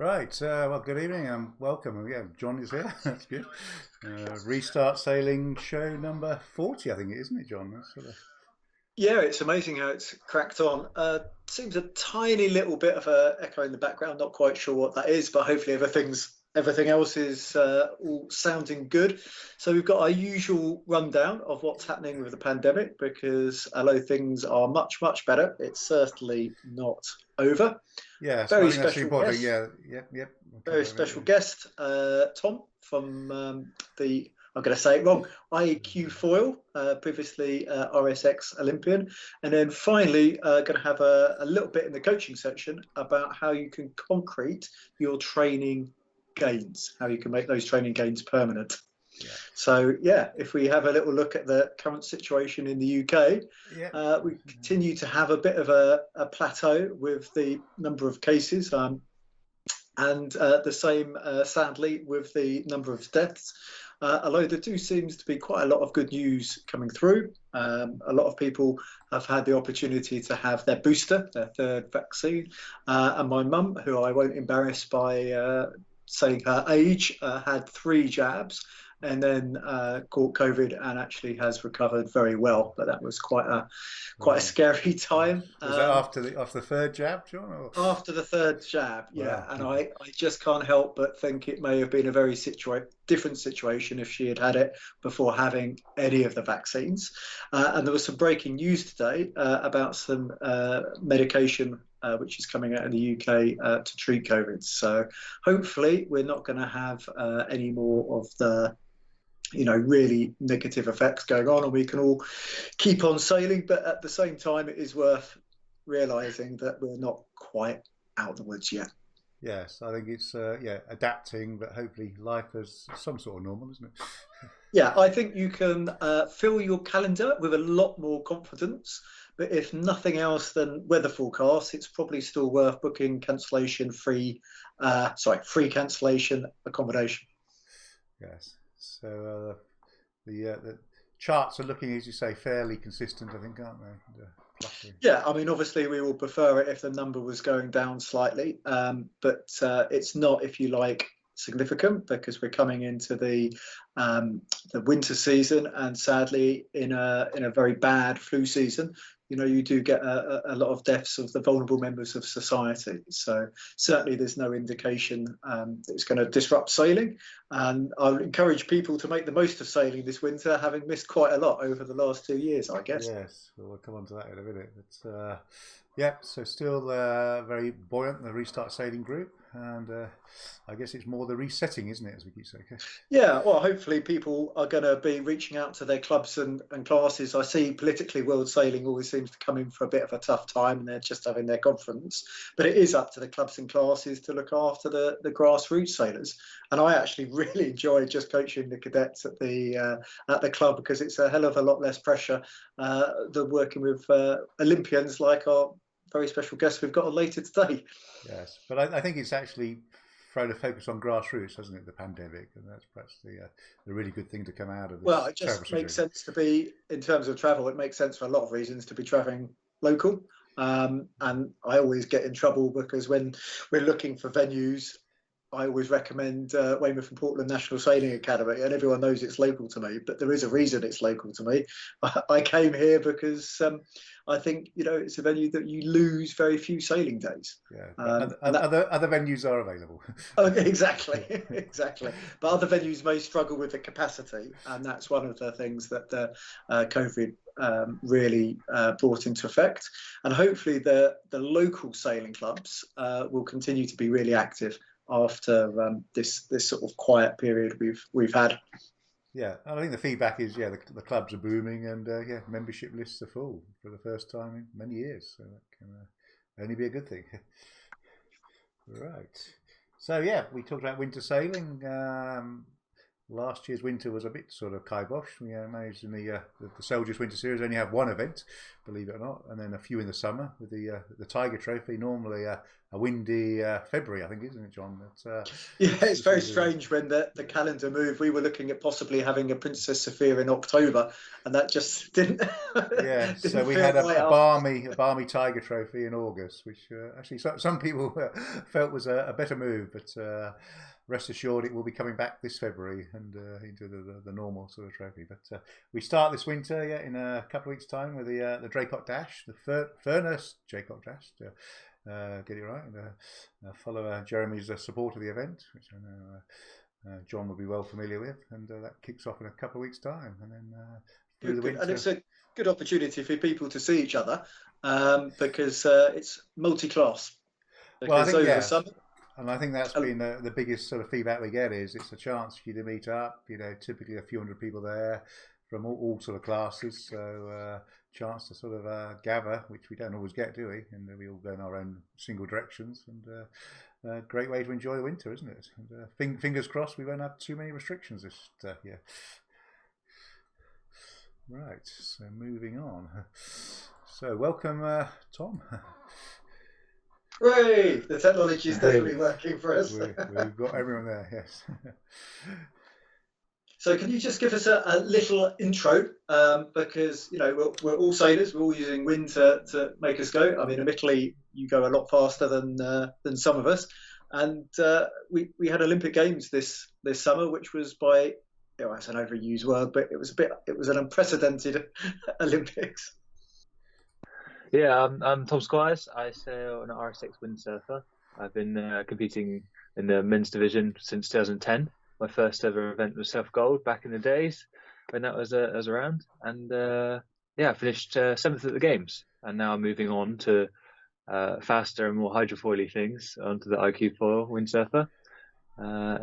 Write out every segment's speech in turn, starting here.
Right. Well, good evening and welcome. Yeah, John is here. That's good. Restart Sailing show number 40, I think it isn't it, John? That's sort of... Yeah, it's amazing how it's cracked on. Seems a tiny little bit of a echo in the background. Not quite sure what that is, but hopefully everything else is all sounding good. So we've got our usual rundown of what's happening with the pandemic, because although things are much better, it's certainly not over. Yes, well, I Very think that's the special important thing. guest, Yeah, yep. We'll very cover that special later. guest, Tom from the I'm going to say it wrong. iQFoil, previously RSX Olympian, and then finally going to have a little bit in the coaching section about how you can concrete your training gains, how you can make those training gains permanent. Yeah. So yeah, if we have a little look at the current situation in the UK, Yeah. we continue to have a bit of a plateau with the number of cases. And the same, sadly, with the number of deaths. Although there seems to be quite a lot of good news coming through. A lot of people have had the opportunity to have their booster, their third vaccine. And my mum, who I won't embarrass by saying her age, had 3 jabs and then caught COVID and actually has recovered very well. But that was quite a Wow. scary time. Was that after the third jab, John? Or... After the third jab, yeah, Wow. and I just can't help but think it may have been a very different situation if she had had it before having any of the vaccines. And there was some breaking news today about some medication which is coming out in the UK to treat COVID. So hopefully we're not going to have any more of the really negative effects going on, and we can all keep on sailing. But at the same time, it is worth realizing that we're not quite out of the woods yet. Yes, I think it's adapting, but hopefully life is some sort of normal, isn't it? Yeah, I think you can fill your calendar with a lot more confidence. But if nothing else than weather forecasts, it's probably still worth booking free cancellation accommodation. Yes. So the charts are looking, as you say, fairly consistent, I think, aren't they? Yeah, I mean, obviously we will prefer it if the number was going down slightly, but it's not, if you like, significant, because we're coming into the winter season, and sadly, in a very bad flu season, you do get a lot of deaths of the vulnerable members of society. So certainly there's no indication that it's going to disrupt sailing. And I would encourage people to make the most of sailing this winter, having missed quite a lot over the last 2 years, I guess. Yes, we'll come on to that in a minute. But yeah, so still very buoyant, the Restart Sailing group. And I guess it's more the resetting, isn't it, as we keep saying? Yeah, well, hopefully people are going to be reaching out to their clubs and classes. I see politically World Sailing always seems to come in for a bit of a tough time, and they're just having their conference. But it is up to the clubs and classes to look after the grassroots sailors. And I actually really enjoy just coaching the cadets at the club, because it's a hell of a lot less pressure than working with Olympians like our very special guest we've got on later today. Yes, but I think it's actually thrown a focus on grassroots, hasn't it, the pandemic? And that's perhaps the really good thing to come out of this Well, it terrible just makes situation. sense to be, in terms of travel, it makes sense for a lot of reasons to be traveling local. And I always get in trouble because when we're looking for venues, I always recommend Weymouth and Portland National Sailing Academy, and everyone knows it's local to me, but there is a reason it's local to me. I came here because I think it's a venue that you lose very few sailing days. Yeah, Um, but and that, other venues are available. oh, exactly, exactly. But other venues may struggle with the capacity, and that's one of the things that the COVID really brought into effect. And hopefully, the local sailing clubs will continue to be really active after this sort of quiet period we've had. Yeah, and I think the feedback is the clubs are booming, and membership lists are full for the first time in many years, so that can only be a good thing. Right. So yeah, we talked about winter sailing. Last year's winter was a bit sort of kibosh. We managed in the Soldiers Winter Series only have one event, believe it or not, and then a few in the summer with the Tiger Trophy. Normally a windy February, I think, isn't it, John? Yeah, it's very strange when the calendar moved. We were looking at possibly having a Princess Sophia in October, and that just didn't. Yeah, didn't so we feel had right a up. balmy Tiger Trophy in August, which actually some people felt was a better move, but rest assured it will be coming back this February and into the normal sort of trophy. But we start this winter, in a couple of weeks' time with the Draycote Dash, the Furness Draycote Dash. Get it right, and follow Jeremy's support of the event, which I know John will be well familiar with, and that kicks off in a couple of weeks' time, and then through the Good. winter. And it's a good opportunity for people to see each other because it's multi-class. Well, I Because think over the yes, summer, and I think that's been the biggest sort of feedback we get is it's a chance for you to meet up. Typically a few hundred people there from all sort of classes, so chance to sort of gather, which we don't always get, do we? And we all go in our own single directions, and great way to enjoy the winter, isn't it? And fingers crossed we won't have too many restrictions this year. Right, so moving on. So welcome, Tom. hooray! The technology is definitely working for us. We've got everyone there, yes. So can you just give us a little intro? Because we're all sailors, we're all using wind to make us go. I mean, admittedly, you go a lot faster than some of us. And we had Olympic Games this summer, which was by that's an overused word, but it was an unprecedented Olympics. Yeah, I'm Tom Squires. I sail an RS6 windsurfer. I've been competing in the men's division since 2010. My first ever event was Self Gold back in the days when that was around. And I finished 7th at the Games. And now I'm moving on to faster and more hydrofoily things onto the iQFoil windsurfer.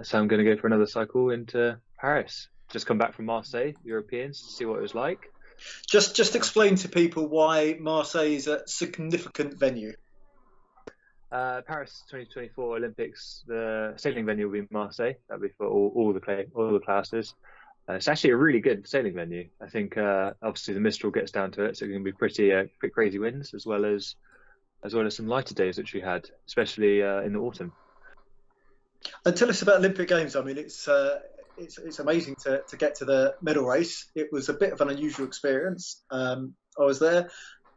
So I'm going to go for another cycle into Paris. Just come back from Marseille, Europeans, to see what it was like. Just explain to people why Marseille is a significant venue. Paris 2024 Olympics, the sailing venue will be Marseille. That'll be for all the classes. It's actually a really good sailing venue. I think obviously the Mistral gets down to it, so it can be pretty crazy winds as well as some lighter days which we had, especially in the autumn. And tell us about Olympic Games. I mean, it's amazing to get to the medal race. It was a bit of an unusual experience. I was there,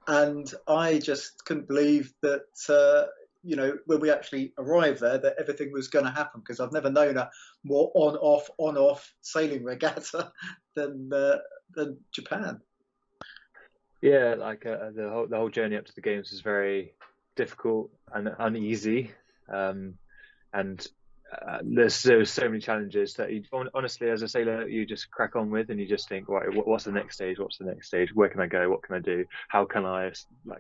and I just couldn't believe that when we actually arrived there, that everything was going to happen, because I've never known a more on-off sailing regatta than Japan. Yeah, like the whole journey up to the Games was very difficult and uneasy, and there's so many challenges that you, honestly, as a sailor, you just crack on with, and you just think, right, what's the next stage? What's the next stage? Where can I go? What can I do? How can I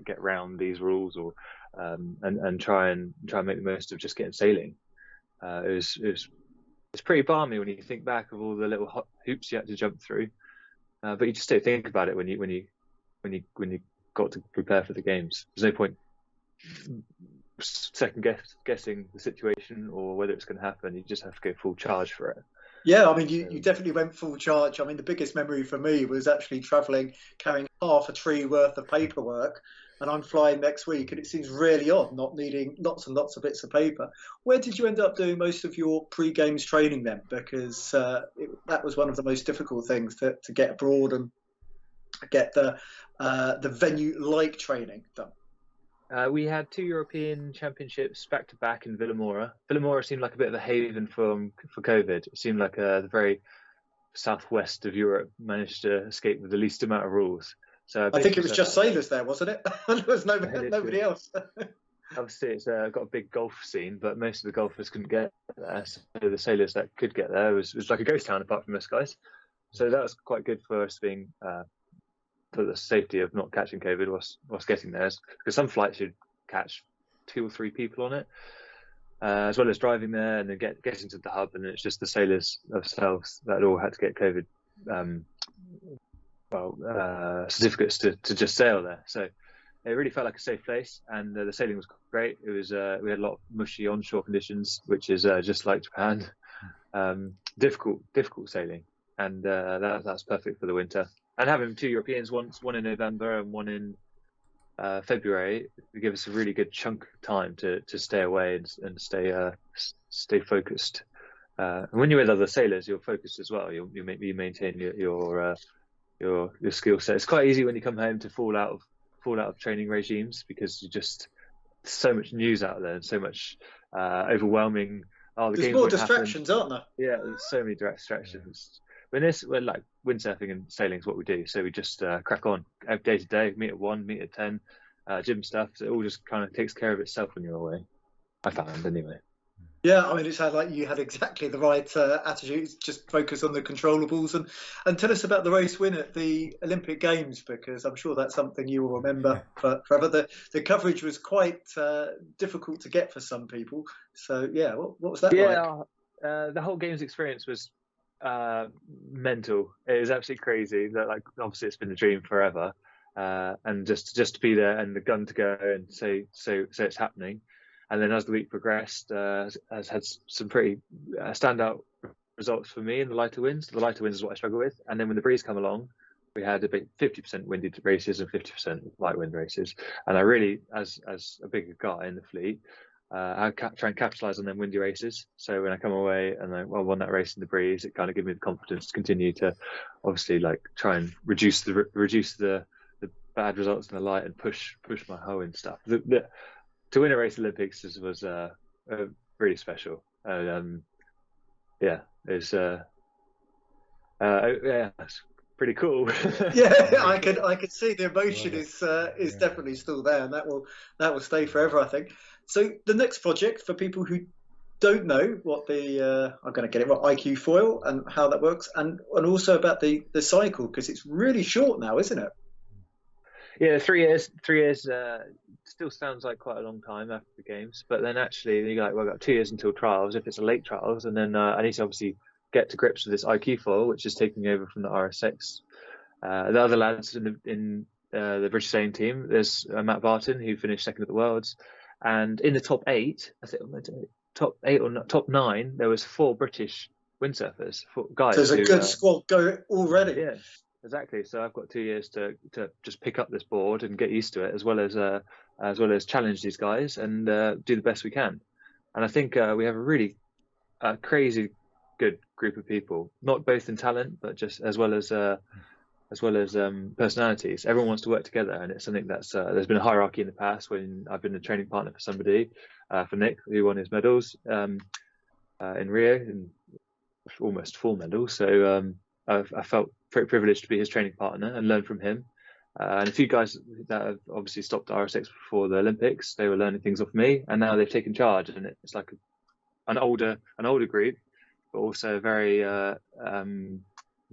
get around these rules, or and try and make the most of just getting sailing? It's pretty balmy when you think back of all the little hoops you had to jump through, but you just don't think about it when you got to prepare for the Games. There's no point second guessing the situation or whether it's going to happen. You just have to go full charge for it. Yeah, I mean, you definitely went full charge. I mean, the biggest memory for me was actually travelling, carrying half a tree worth of paperwork, and I'm flying next week, and it seems really odd not needing lots and lots of bits of paper. Where did you end up doing most of your pre-Games training then? Because that was one of the most difficult things to get abroad and get the venue-like training done. We had 2 European Championships back to back in Villamora. Villamora seemed like a bit of a haven for COVID. It seemed like the very southwest of Europe managed to escape with the least amount of rules. So I think it was just sailors there, wasn't it? There was nobody else. Obviously, it's got a big golf scene, but most of the golfers couldn't get there. So the sailors that could get there was like a ghost town apart from us guys. So that was quite good for us being for the safety of not catching COVID whilst getting there, because some flights you'd catch 2 or 3 people on it, as well as driving there and then getting to the hub, and it's just the sailors themselves that all had to get COVID certificates to just sail there. So it really felt like a safe place, and the sailing was great. It was we had a lot of mushy onshore conditions, which is just like Japan. Difficult sailing, and that's perfect for the winter. And having 2 Europeans, one in November and one in February, it gives us a really good chunk of time to stay away and stay focused. And when you're with other sailors, you're focused as well. You maintain your skill set. It's quite easy when you come home to fall out of training regimes, because you just, so much news out there and so much overwhelming. Oh, there's more distractions, aren't there? Yeah, there's so many distractions. We're like windsurfing and sailing is what we do, so we just crack on day to day, meet at 1, meet at 10, gym stuff. So it all just kind of takes care of itself when you're away. I found anyway. Yeah, I mean, it sounded like you had exactly the right attitude. Just focus on the controllables, and tell us about the race win at the Olympic Games, because I'm sure that's something you will remember forever. The coverage was quite difficult to get for some people. So yeah, what was that like? The whole Games experience was mental. It was absolutely crazy. That, like, obviously it's been a dream forever, and just to be there and the gun to go and say it's happening. And then as the week progressed, has had some pretty standout results for me in the lighter winds. The lighter winds is what I struggle with. And then when the breeze come along, we had about 50% windy races and 50% light wind races. And I really, as a bigger guy in the fleet, I try and capitalise on them windy races. So when I come away and I won that race in the breeze, it kind of gave me the confidence to continue to, obviously, like, try and reduce the bad results in the light and push my hoe and stuff. To win a race Olympics was really special. Yeah, it's it's pretty cool. Yeah, I could see the emotion is definitely still there, and that will stay forever, I think. So the next project, for people who don't know what I'm going to get it right, iQFoil and how that works, and also about the cycle, because it's really short now, isn't it? Yeah, 3 years. 3 years still sounds like quite a long time after the games, but then actually you're like, well, I've got 2 years until trials, if it's a late trials, and then I need to obviously get to grips with this iQFoil, which is taking over from the RSX. The other lads in the British sailing team, there's Matt Barton, who finished second at the Worlds, and in the top 8, I think top 8 or not, top 9, there was 4 British windsurfers, 4 guys. So there's a good squad going already. Yeah. Exactly. So I've got 2 years to just pick up this board and get used to it, as well as challenge these guys and do the best we can. And I think we have a really crazy good group of people, not both in talent, but just as well as personalities. Everyone wants to work together, and it's something that's there's been a hierarchy in the past when I've been a training partner for somebody, for Nick, who won his medals in Rio, and almost 4 medals. So I felt pretty privileged to be his training partner and learn from him. And a few guys that have obviously stopped RSX before the Olympics, they were learning things off me, and now they've taken charge, and it's like an older group, but also a very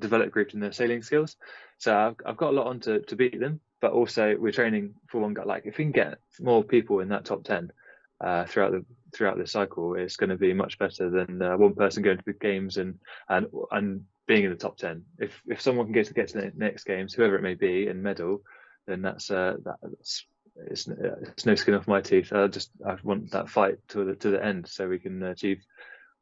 developed group in their sailing skills. So I've got a lot on to beat them, but also we're training for one guy. Like, if we can get more people in that top 10 throughout the cycle, it's going to be much better than one person going to the games and being in the top 10. If someone can get to the next games, whoever it may be, and medal, then it's no skin off my teeth. I want that fight to the end, so we can achieve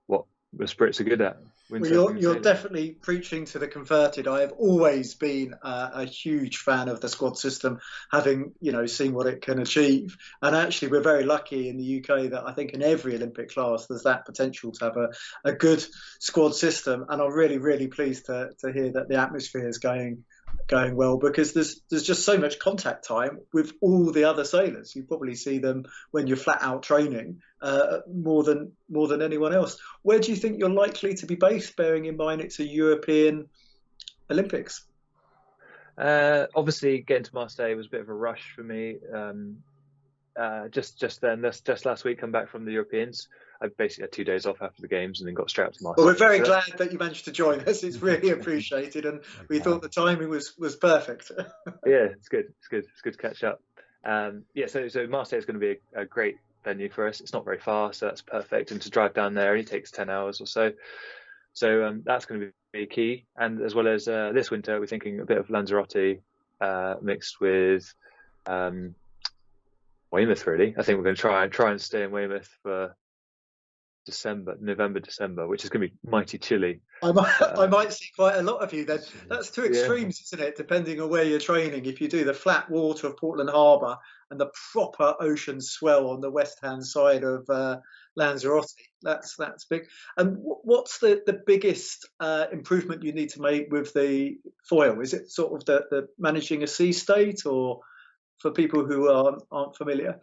what the Brits are good at. Well, you're definitely preaching to the converted. I have always been a huge fan of the squad system, having seen what it can achieve. And actually, we're very lucky in the UK that I think in every Olympic class there's that potential to have a good squad system. And I'm really, really pleased to hear that the atmosphere is going well, because there's just so much contact time with all the other sailors. You probably see them when you're flat out training more than anyone else. Where do you think you're likely to be based, bearing in mind it's a European Olympics? Obviously, getting to Marseille was a bit of a rush for me. Just last week, come back from the Europeans. I basically had 2 days off after the games and then got straight up to Marseille. Well, we're very glad that you managed to join us. It's really appreciated, and we thought the timing was perfect. Yeah, it's good. It's good to catch up. So Marseille is going to be a great venue for us. It's not very far, so that's perfect. And to drive down there only takes 10 hours or so. So that's going to be key. And as well as this winter, we're thinking a bit of Lanzarote mixed with Weymouth. Really, I think we're going to try and stay in Weymouth for November, December, which is going to be mighty chilly. I might see quite a lot of you then. That's two Yeah. extremes, isn't it? Depending on where you're training. If you do the flat water of Portland Harbour and the proper ocean swell on the west-hand side of Lanzarote, that's big. And what's the biggest improvement you need to make with the foil? Is it sort of the managing a sea state, or for people who aren't familiar?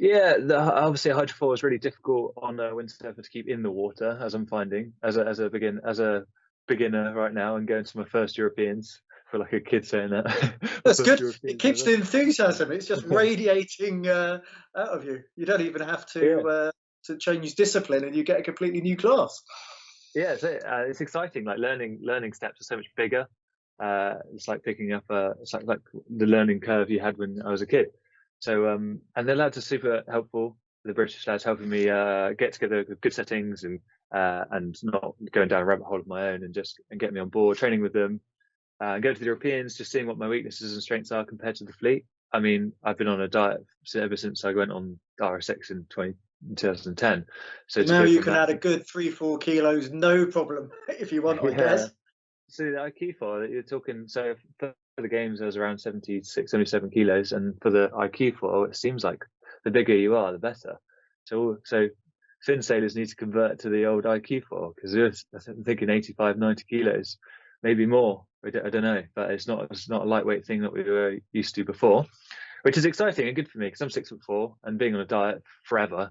Yeah, obviously a hydrofoil is really difficult on a windsurfer to keep in the water, as I'm finding as a beginner right now, and going to my first Europeans. I feel like a kid saying that. That's good. It keeps the enthusiasm. It's just radiating out of you. You don't even have to change discipline, and you get a completely new class. Yeah, it's exciting. Like learning steps are so much bigger. It's like picking up it's like the learning curve you had when I was a kid. So and the lads are super helpful. The British lads helping me get together with good settings and not going down a rabbit hole of my own, and get me on board, training with them. Go to the Europeans, just seeing what my weaknesses and strengths are compared to the fleet. I mean, I've been on a diet ever since I went on RSX in 2010. So now you can add a good 3-4 kilos, no problem, if you want, I guess. So the iQFoil, you're talking, so for the games I was around 76, 77 kilos, and for the iQFoil, it seems like the bigger you are, the better. So fin sailors need to convert to the old iQFoil, because I'm thinking 85, 90 kilos, maybe more. I don't know, but it's not a lightweight thing that we were used to before, which is exciting and good for me, because I'm 6'4", and being on a diet forever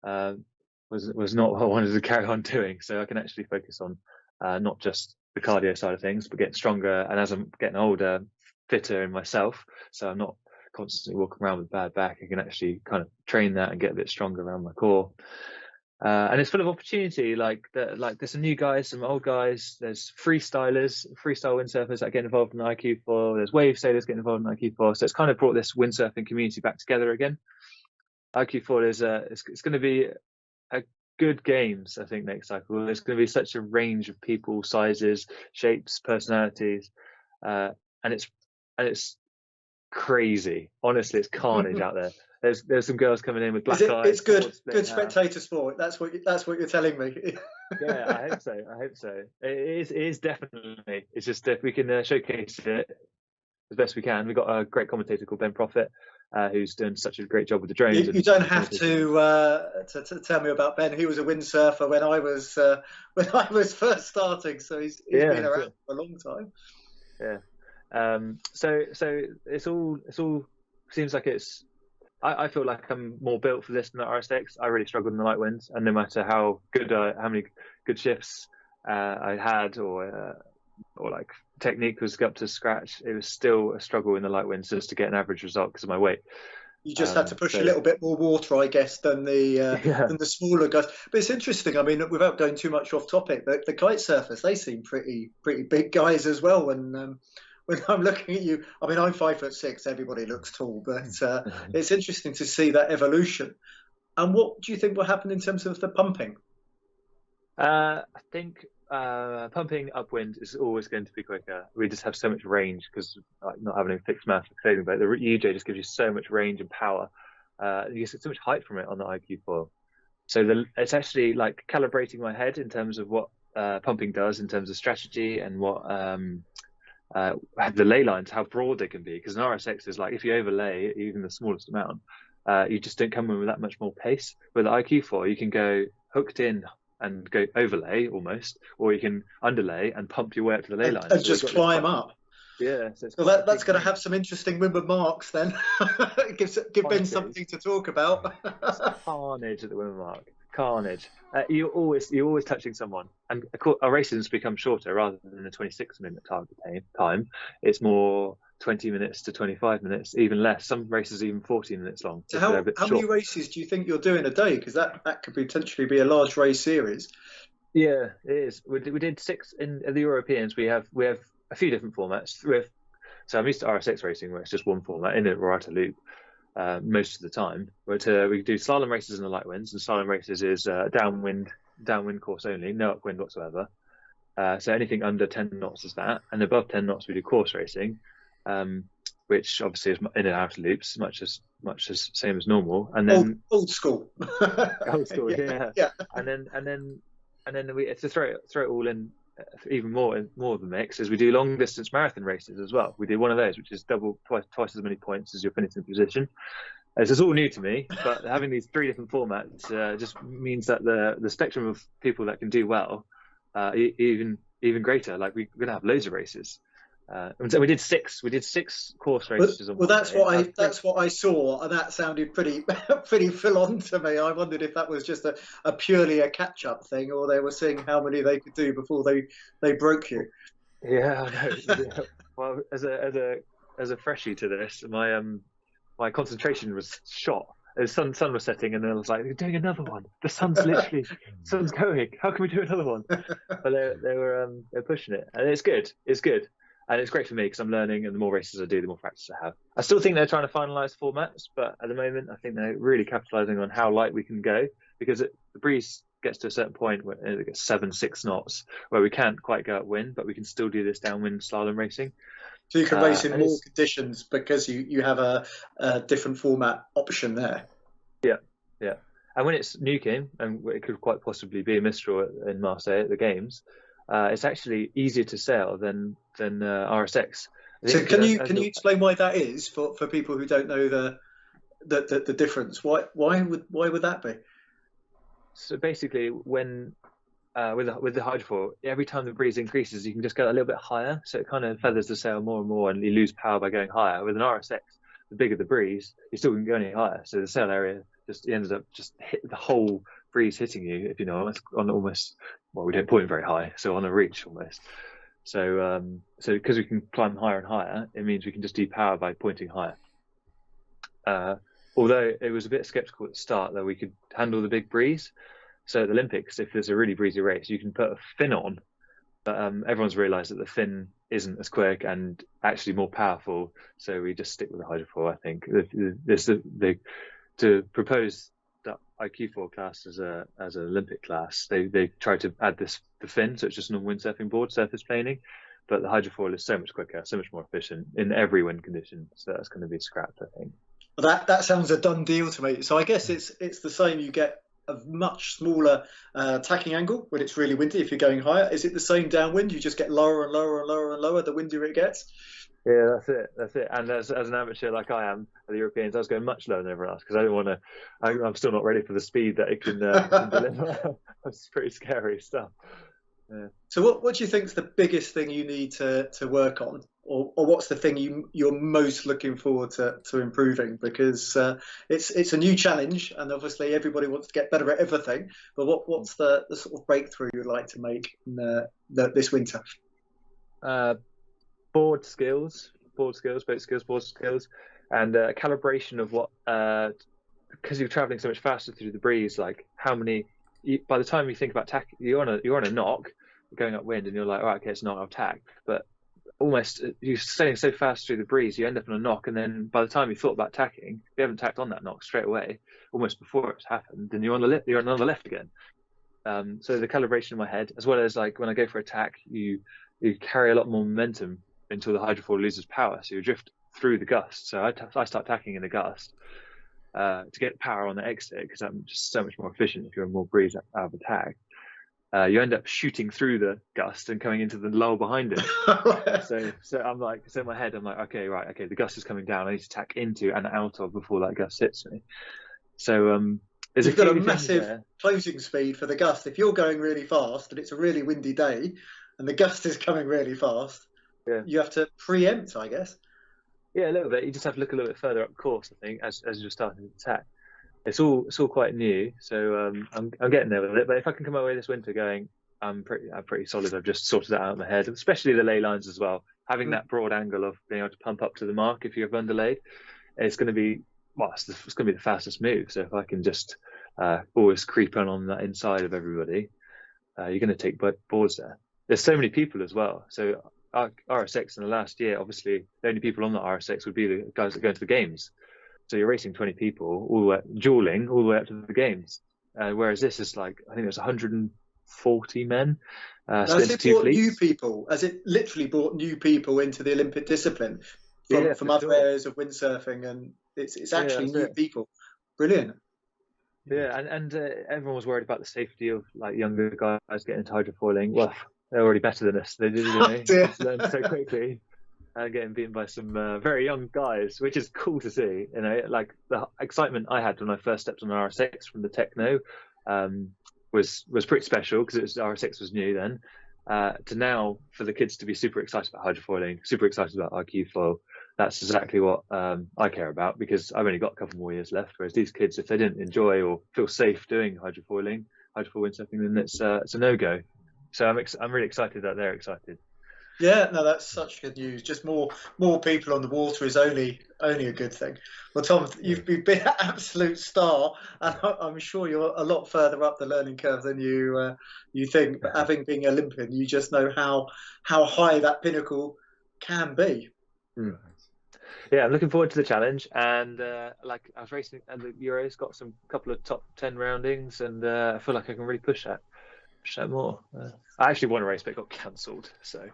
was not what I wanted to carry on doing. So I can actually focus on not just the cardio side of things, but getting stronger, and as I'm getting older, fitter in myself, so I'm not constantly walking around with a bad back. I can actually kind of train that and get a bit stronger around my core. And it's full of opportunity. Like there's some new guys, some old guys. There's freestyle windsurfers that get involved in iQFoil. There's wave sailors getting involved in iQFoil. So it's kind of brought this windsurfing community back together again. iQFoil is it's going to be a good games, I think, next cycle. There's going to be such a range of people, sizes, shapes, personalities, and it's crazy. Honestly, it's carnage out there. There's some girls coming in with black eyes. It's good spectator sport. That's what you're telling me. Yeah, I hope so. It is definitely. It's just if we can showcase it as best we can. We've got a great commentator called Ben Prophet, who's doing such a great job with the drones. You don't have to tell me about Ben. He was a windsurfer when I was first starting, so he's been around for a long time. Yeah. So it's all seems like it's. I feel like I'm more built for this than the RSX. I really struggled in the light winds, and no matter how many good shifts I had, or like technique was up to scratch, it was still a struggle in the light winds just to get an average result because of my weight. You just had to push a little bit more water, I guess, than the smaller guys. But it's interesting. I mean, without going too much off topic, the kite surfers, they seem pretty big guys as well. And when I'm looking at you, I mean, I'm 5'6". Everybody looks tall, but it's interesting to see that evolution. And what do you think will happen in terms of the pumping? I think pumping upwind is always going to be quicker. We just have so much range because not having a fixed mast for sailing boat. The UJ just gives you so much range and power. You get so much height from it on the iQFoil. So it's actually like calibrating my head in terms of what pumping does in terms of strategy and what the ley lines, how broad they can be. Because an RSX is like, if you overlay even the smallest amount, you just don't come in with that much more pace. With the iQFoil, you can go hooked in and go overlay almost, or you can underlay and pump your way up to the ley line. And so just climb up. Yeah. So that's going to have some interesting windward marks then. Give Ben something to talk about. It's carnage at the windward mark. Carnage. You're always touching someone, and our races become shorter rather than a 26-minute target time. It's more 20 minutes to 25 minutes, even less. Some races even 40 minutes long. So how many races do you think you're doing a day? Because that could potentially be a large race series. Yeah, it is. We did 6 in the Europeans. We have a few different formats. So I'm used to RSX racing, where it's just one format in a Rorata loop. Most of the time, but we do slalom races in the light winds, and slalom races is downwind course only, no upwind whatsoever. So anything under 10 knots is that, and above 10 knots we do course racing. which obviously is in and out loops, much as same as normal, and then old school. old school, yeah. And then we to throw it all in even more of the mix is we do long distance marathon races as well. We do one of those, which is twice as many points as your finishing position. This is all new to me, but having these 3 different formats just means that the spectrum of people that can do well even greater. Like we're gonna have loads of races. And so we did 6 course races. Well, that's what I saw, and that sounded pretty full on to me. I wondered if that was just a purely a catch up thing, or they were seeing how many they could do before they broke you. Yeah, I know. Well, as a freshie to this, my concentration was shot. The sun was setting, and then I was like, "They're doing another one. The sun's going. How can we do another one?" But they're pushing it, and it's good. And it's great for me because I'm learning, and the more races I do, the more practice I have. I still think they're trying to finalise formats, but at the moment, I think they're really capitalising on how light we can go, because the breeze gets to a certain point where it gets 7-6 knots, where we can't quite go upwind, but we can still do this downwind slalom racing. So you can race in more conditions because you have a different format option there. Yeah. And when it's nuking, and it could quite possibly be a Mistral in Marseille at the Games, it's actually easier to sail than RSX. So can you explain why that is for people who don't know the difference? Why would that be? So basically, when with the hydrofoil, every time the breeze increases, you can just go a little bit higher, so it kind of feathers the sail more and more, and you lose power by going higher. With an RSX, the bigger the breeze, you still can go any higher, so the sail area just ends up just hit the whole breeze hitting you, if you know, on almost, well, we don't point very high, so on a reach almost. So because we can climb higher and higher, it means we can just depower by pointing higher. Although it was a bit skeptical at the start that we could handle the big breeze. So at the Olympics, if there's a really breezy race, you can put a fin on, but everyone's realised that the fin isn't as quick and actually more powerful. So we just stick with the hydrofoil. I think to propose that iQFoil class as an Olympic class, they tried to add the fin, so it's just a normal windsurfing board, surface planing. But the hydrofoil is so much quicker, so much more efficient in every wind condition. So that's going to be scrapped, I think. Well, that sounds a done deal to me. So I guess it's the same. You get a much smaller tacking angle when it's really windy if you're going higher. Is it the same downwind? You just get lower and lower and lower and lower the windier it gets? Yeah, that's it. And as an amateur like I am at the Europeans, I was going much lower than everyone else because I didn't want to. I'm still not ready for the speed that it can deliver. That's pretty scary stuff. Yeah. So what do you think is the biggest thing you need to work on, or what's the thing you're most looking forward to improving? Because it's a new challenge, and obviously everybody wants to get better at everything. But what's the sort of breakthrough you'd like to make in this winter? Board skills, boat skills, and calibration of what, because you're traveling so much faster through the breeze, like how many, by the time you think about tack, you're on a knock, going upwind, and you're like, all right, okay, it's not, I'll tack. But almost, you're sailing so fast through the breeze, you end up on a knock, and then by the time you thought about tacking, you haven't tacked on that knock straight away, almost before it's happened, then you're on the left again. So the calibration in my head, as well as like when I go for a tack, you carry a lot more momentum until the hydrofoil loses power, so you drift through the gust. So I start tacking in the gust to get power on the exit, because I'm just so much more efficient if you're in more breeze out of a tack. You end up shooting through the gust and coming into the lull behind it. so I'm like, so in my head I'm like, okay, the gust is coming down, I need to tack into and out of before that gust hits me. So you've got a massive closing speed for the gust. If you're going really fast and it's a really windy day and the gust is coming really fast, yeah, you have to preempt, I guess. Yeah, a little bit. You just have to look a little bit further up course, I think, as you're starting to attack. It's all quite new, so I'm getting there with it. But if I can come away this winter going, I'm pretty solid. I've just sorted that out in my head, especially the ley lines as well. Having that broad angle of being able to pump up to the mark if you're underlaid, it's going to be the fastest move. So if I can just always creep on that inside of everybody, you're going to take boards there. There's so many people as well, so. RSX in the last year, obviously the only people on the RSX would be the guys that go to the games. So you're racing 20 people, dueling all the way up to the games. Whereas this is like, I think there's 140 men. Has it brought new people? Has it literally brought new people into the Olympic discipline? from other areas of windsurfing, and it's actually new people. Brilliant. Yeah, and everyone was worried about the safety of like younger guys getting into hydrofoiling. Well, they're already better than us. They did, learn so quickly. And getting beaten by some very young guys, which is cool to see. You know, like the excitement I had when I first stepped on RS6 from the Techno was pretty special because RS6 was new then. To now, for the kids to be super excited about hydrofoiling, super excited about iQFoil, that's exactly what I care about, because I've only got a couple more years left. Whereas these kids, if they didn't enjoy or feel safe doing hydrofoil windsurfing, then it's a no-go. So I'm really excited that they're excited. Yeah, no, that's such good news. Just more people on the water is only a good thing. Well, Tom, you've been an absolute star, and I'm sure you're a lot further up the learning curve than you think. But having been Olympian, you just know how high that pinnacle can be. Mm. Yeah, I'm looking forward to the challenge, and like I was racing at the Euros, got some couple of top 10 roundings, and I feel like I can really push that more. I actually won a race, but it got cancelled, so.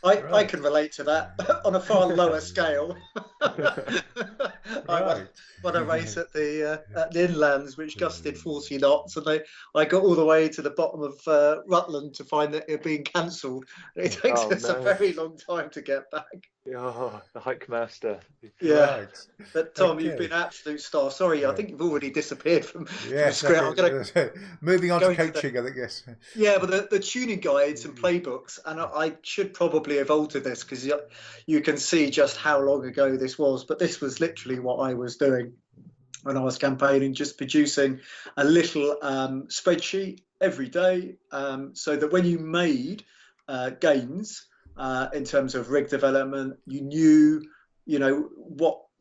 I can relate to that on a far lower scale. I won a race at the inlands, which gusted 40 knots, and I got all the way to the bottom of Rutland to find that it had been cancelled. It takes us a very long time to get back. Oh, the hike master. Yeah, right. But Tom, you've been an absolute star. Sorry, I think you've already disappeared from the script. Moving on to coaching, I think, yes. Yeah, but the tuning guides and playbooks, and I should probably have altered this because you can see just how long ago this was, but this was literally what I was doing when I was campaigning, just producing a little spreadsheet every day, so that when you made gains, in terms of rig development, you knew,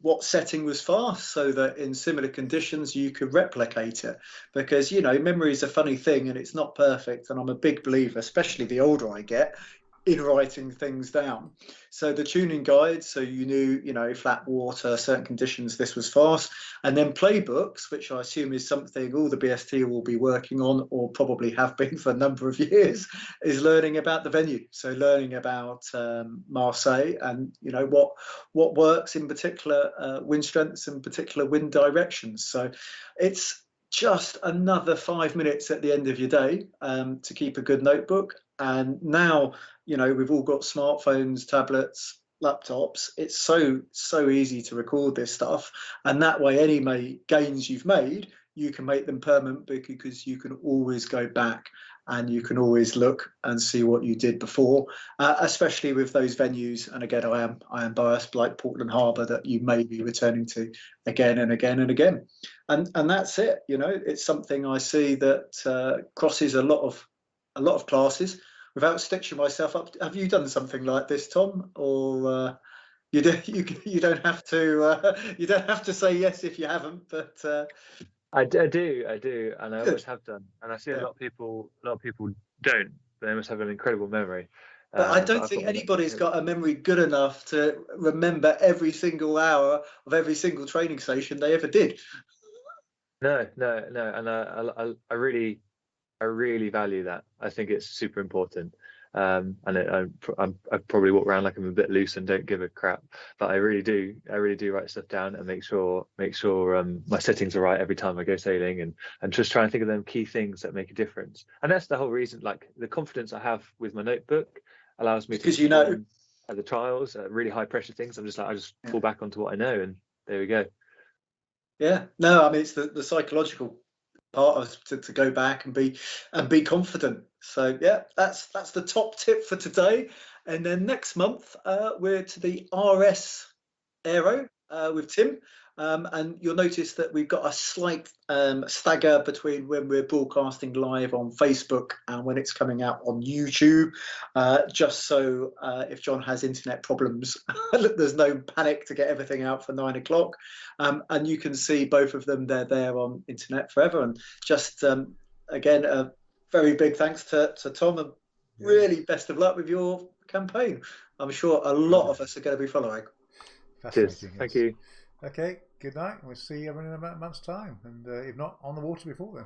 what setting was fast, so that in similar conditions you could replicate it. Because memory is a funny thing, and it's not perfect. And I'm a big believer, especially the older I get, in writing things down. So the tuning guides, so you knew, flat water, certain conditions, this was fast. And then playbooks, which I assume is something all the BST will be working on, or probably have been for a number of years, is learning about the venue. So learning about Marseille, and what works in particular wind strengths and particular wind directions. So it's just another 5 minutes at the end of your day to keep a good notebook. And now, we've all got smartphones, tablets, laptops. It's so easy to record this stuff. And that way, any gains you've made, you can make them permanent, because you can always go back and you can always look and see what you did before, especially with those venues. And again, I am biased, like Portland Harbour, that you may be returning to again and again and again. And that's it. It's something I see that crosses a lot of classes. Without stitching myself up, have you done something like this, Tom? Or you don't have to say yes if you haven't, but I do, and I always have done. And I see a lot of people don't. They must have an incredible memory. But I don't think anybody's got a memory good enough to remember every single hour of every single training session they ever did. No, and I really value that. I think it's super important. And I probably walk around like I'm a bit loose and don't give a crap, but I really do write stuff down and make sure my settings are right every time I go sailing, and just try and think of them key things that make a difference. And that's the whole reason, like the confidence I have with my notebook allows me to, at the trials, really high pressure things, I just fall back onto what I know, and there we go. Yeah, no, I mean, it's the psychological part of to go back and be confident. So yeah, that's the top tip for today. And then next month we're to the RS Aero with Tim, and you'll notice that we've got a slight stagger between when we're broadcasting live on Facebook and when it's coming out on YouTube, just so if John has internet problems, there's no panic to get everything out for 9 o'clock. And you can see both of them. They're there on Internet Forever. And just again, a very big thanks to Tom, and really best of luck with your campaign. I'm sure a lot of us are going to be following. Fascinating. Thank you. Okay, good night. We'll see everyone in about a month's time, and if not, on the water before then.